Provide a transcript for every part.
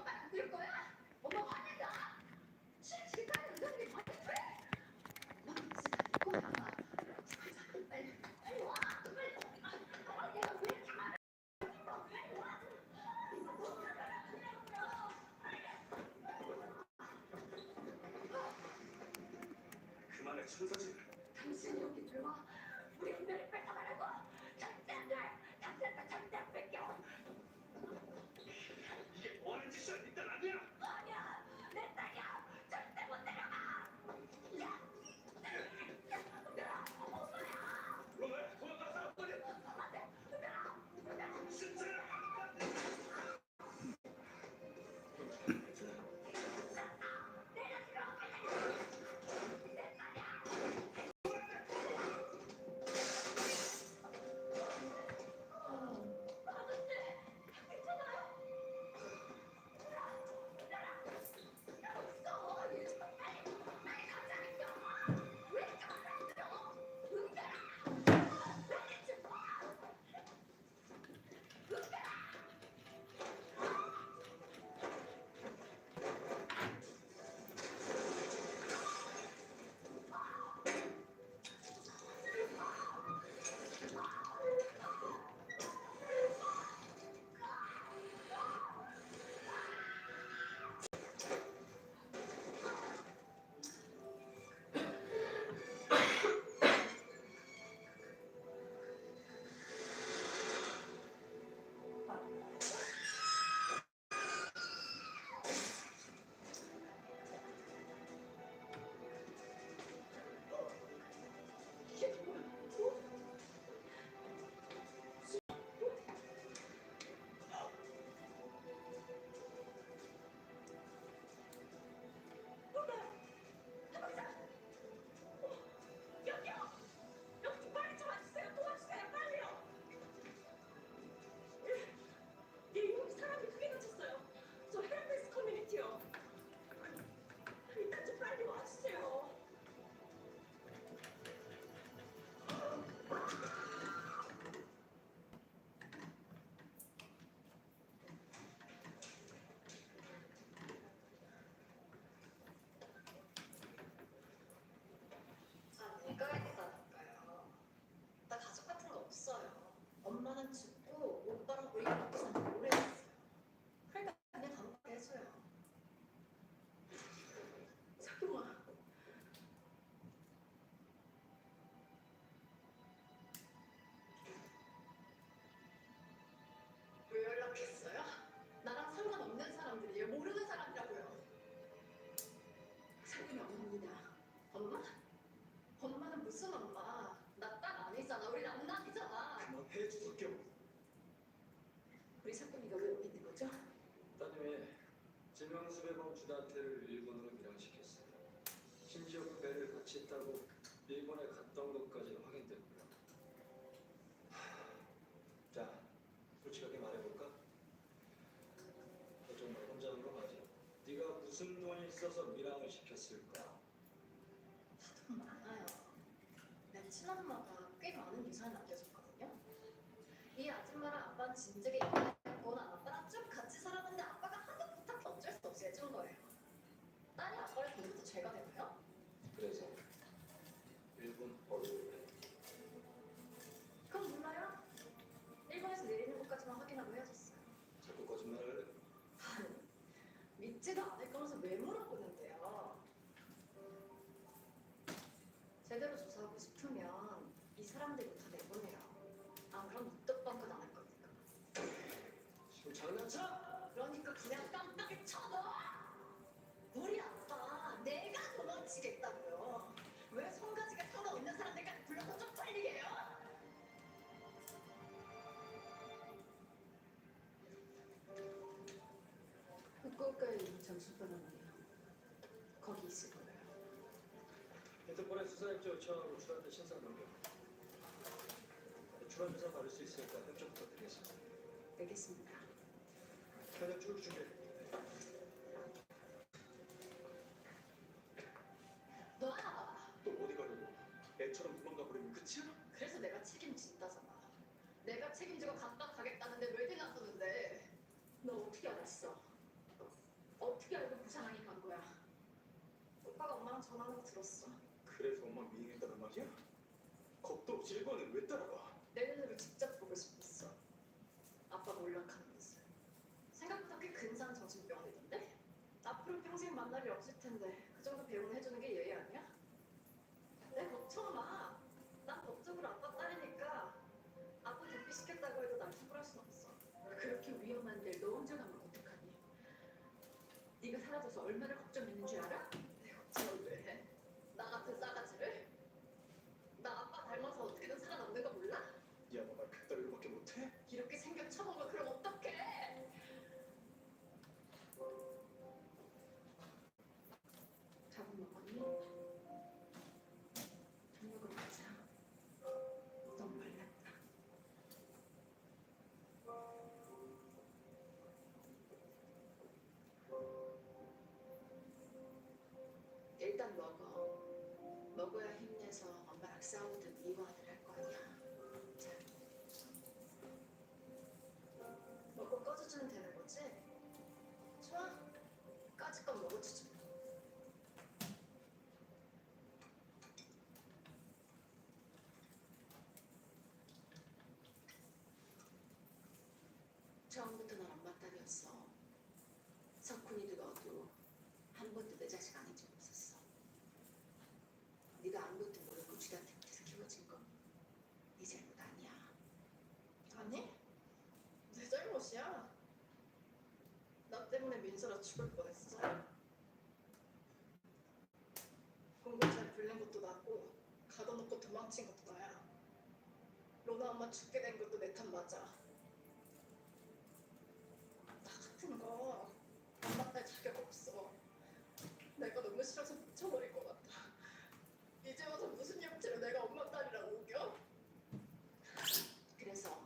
엄마랑 그럴 거야? 엄마 화낸다. 시집가는 의사들이 말이 돼? 너 집에 있고 나가. 빨리 빨리 와. 빨리. 내가 왜 이렇게 말해? 빨리 와. 그만해 천사지. 당신이 여기 들어와. 우리 은별이 뺏어가라고. 절대 안 돼. 절대 안 뺏겨. 이게 뭐하는 짓이야? 네 딸 아니야. 아니야. 내 딸이야. 절대 못 데려가. 야. 은별아. 엄마야. 왜? 도망가서 빨리. 안 돼. 은별아. 진짜. 내가 했다니까요. 나 가족 같은 거 없어요. 엄마는 죽고 오빠랑 우리 먹고 산지 오래됐어요. 그러니까 그냥 단박에 해줘요. 자기마. 왜 연락했어요? 나랑 상관없는 사람들이에요. 모르는 사람이라고요. 상관이 없습니다. 엄마? 엄마는 무슨 엄마? 나 딸 아니잖아. 우리 남남이잖아. 그만해 주석경. 우리 사건이가 왜 여기 있는 거죠? 따님이 지명수배범 주단태를 일본으로 밀항시켰어요. 심지어 그 배를 같이 타고 일본에 갔던 것까지 확인됐고요. 자, 솔직하게 말해볼까? 너 정말 혼자 한 거 맞아? 네가 무슨 돈이 있어서 밀항을 시켰을까? 돈 많아요. 내 친엄마가 꽤 많은 유산을 남겨줬거든요. 이 아줌마랑 아빠는 진즉에 이혼했고 난 아빠랑 쭉 같이 살았는데 아빠가 하도 부탁해 어쩔 수 없이 해준 거예요. 딸이 아빠를 돕는 죄가 되나요? 그래서 일본 어류를 그건 몰라요. 일본에서 내리는 것까지만 확인하고 헤어졌어요. 자꾸 거짓말을 해. 아니, 믿지도 않을 거면서 왜 물어보는데요? 제대로 조사하고 싶으면 이 사람들부터 내보내요. 안 그럼 묵떡방긋 안 할 거니까. 지금 장난쳐? 그러니까 그냥 깜빡이 쳐넣어! 우리 아빠 내가 도망치겠다고요. 왜 손가지가 터져 있는 사람들까지 불러서 쪽팔리게 해요? 후쿠오카에 있는 장수병원이에요. 거기 있을 거예요. 핸드폰에 수사입자 요청하고 출한대 신상 넘겨. 출한 조사 받을 수 있으니까 협조 부탁드리겠습니다. 알겠습니다. 현역 출국 준비. 놔! 또 어디 가려고? 애처럼 도망가 버리면 끝이야? 그래서 내가 책임진다잖아. 내가 책임지고 감당 가겠다는데 왜 대놨었는데 너 어떻게 알았어? 전화한 거 들었어. 그래서 엄마 미행했다는 말이야? 겁도 없이 일본에 왜 따라가? 내 눈으로 직접 보고 싶었어. 아빠 몰락하는 모습. 생각보다 꽤 근사한 정신병원이던데? 앞으로 평생 만날 일 없을 텐데 그 정도 배웅을 해주는 게 예의 아니야? 내 걱정 마. 난 법적으로 아빠 딸이니까 아빠 대피시켰다고 해도 날 처벌할 순 없어. 그렇게 위험한 데 너 혼자 가면 어떡하니? 네가 사라져서 얼마나 걱정했는 줄 알아? 내 걱정을 왜 해? 나 같은 싸가지를? 나 아빠 닮아서 어떻게든 살아남는 거 몰라? 야, 너 말 그따위로밖에 못해? 이렇게 생겨 처먹어 그럼 어떡해? 밥은 먹었니? 저녁으로 가자. 너무 말랐다. 일단 먹어. 먹어야 힘내서 엄마랑 싸우든 미워하든 할 거 아니야. 자, 먹고 꺼져주면 되는 거지? 좋아. 까짓 건 먹어주지 뭐. 처음부터 난 엄마 딸이었어. 석훈이도 너도 한 번도 내 자식 아닌 적 없었어. 네가 아무것도 모르고 쥐한테 밑에서 키워진 건 네 잘못 아니야. 아니? 내 잘못이야. 나 때문에 민서라 죽을 뻔했어. 공공잘 불린 것도 나고 가둬놓고 도망친 것도 나야. 로나 엄마 죽게 된 것도 내 탓 맞아. 나 같은 거 엄마 딸 자격 없어. 내가 너무 싫어서 미쳐버릴 것 같아. 이제 와서 무슨 형체로 내가 엄마 딸이라고 우겨? 그래서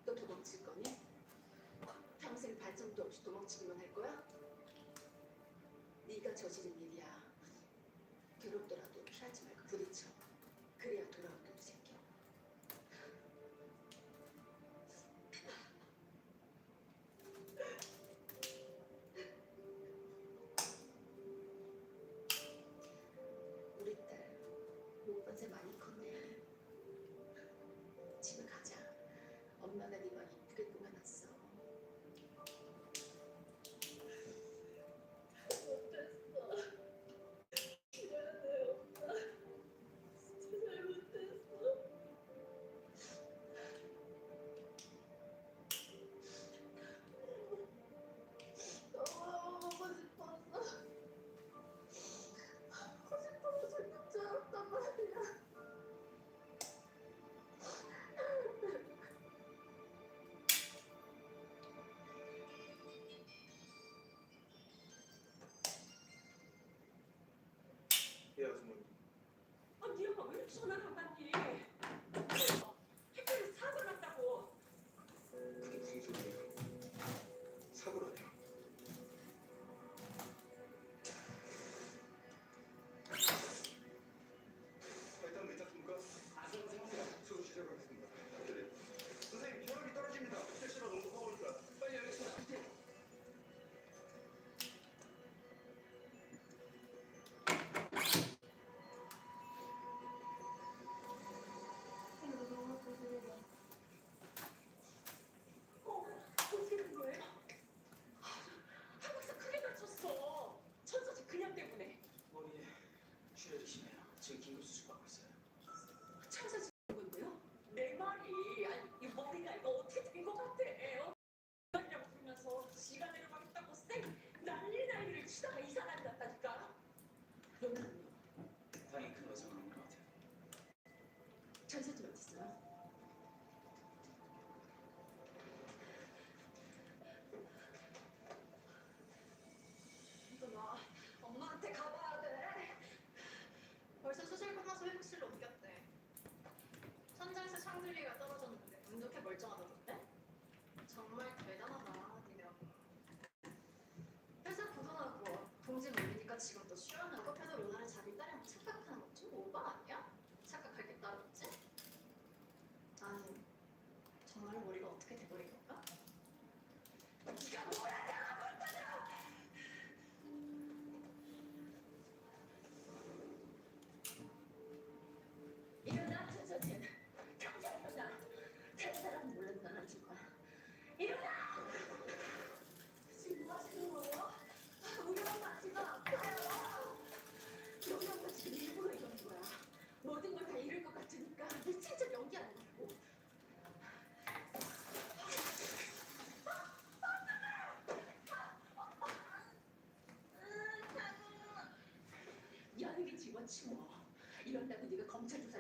또 도망칠 거니? 평생 발전도 없이 도망치기만 할 거야? 네가 저지른 일이야. 괴롭더라도 피하지 말고 부딪혀. 그래야 돌아올 때도 생겨. 우리 딸 못 본 새 많이 컸네. 집에 가자. 엄마가 네 방 이쁘게 꾸며놨어. 못했어. 미안해 엄마. 진짜 잘못했어. 너무 보고 싶었어. 보고 싶어서 정말 잘했단 말이야. 야, 아주머니. 네 엄마 왜 이렇게 전화를 안 받니? 택배에서 사고 났다고. 그게 무슨 소리야? 사고라뇨. 일단 괜찮습니까? 아주 상태가 수술 시작하겠습니다. 네. 선생님, 혈압이 떨어집니다. 택시로 너무 무거우니까 빨리 알겠습니다. 어떻게 된 거예요? 한박사 크게 다쳤어. 천사지 그냥 때문에. 머리에 출혈이 심해요. 지금 긴급 수술 받고 있어요. 천사지 건데요? 내 말이 아니 이 머리가 이거 어떻게 된 거 같아? 이라고 부르면서 지가 내려가겠다고 쌩 난리를 치다가 이 사람이 났다니까. 로나는요? 다행히 큰 거상은 없는 것 같아요. 천사집 어딨어요? 나 엄마한테 가봐야 돼. 벌써 수술 끝나서 회복실로 옮겼대. 천장에서 샹들리가 떨어졌는데 운 좋게 멀쩡하다던데? 정말 대단하다, 니네 엄마. 회사 부도나고 동지 몰리니까 지금도 쉬어나고 펴도 로나를 자기 딸이랑 착각하는 건 좀 오바 아니야? 착각할 게 따로 있지? 아니, 정말 머리가 어떻게 돼버린 건가? 네가 뭐야, 내가 뭘 따져! 그렇지 뭐. 이런다고 네가 검찰 조사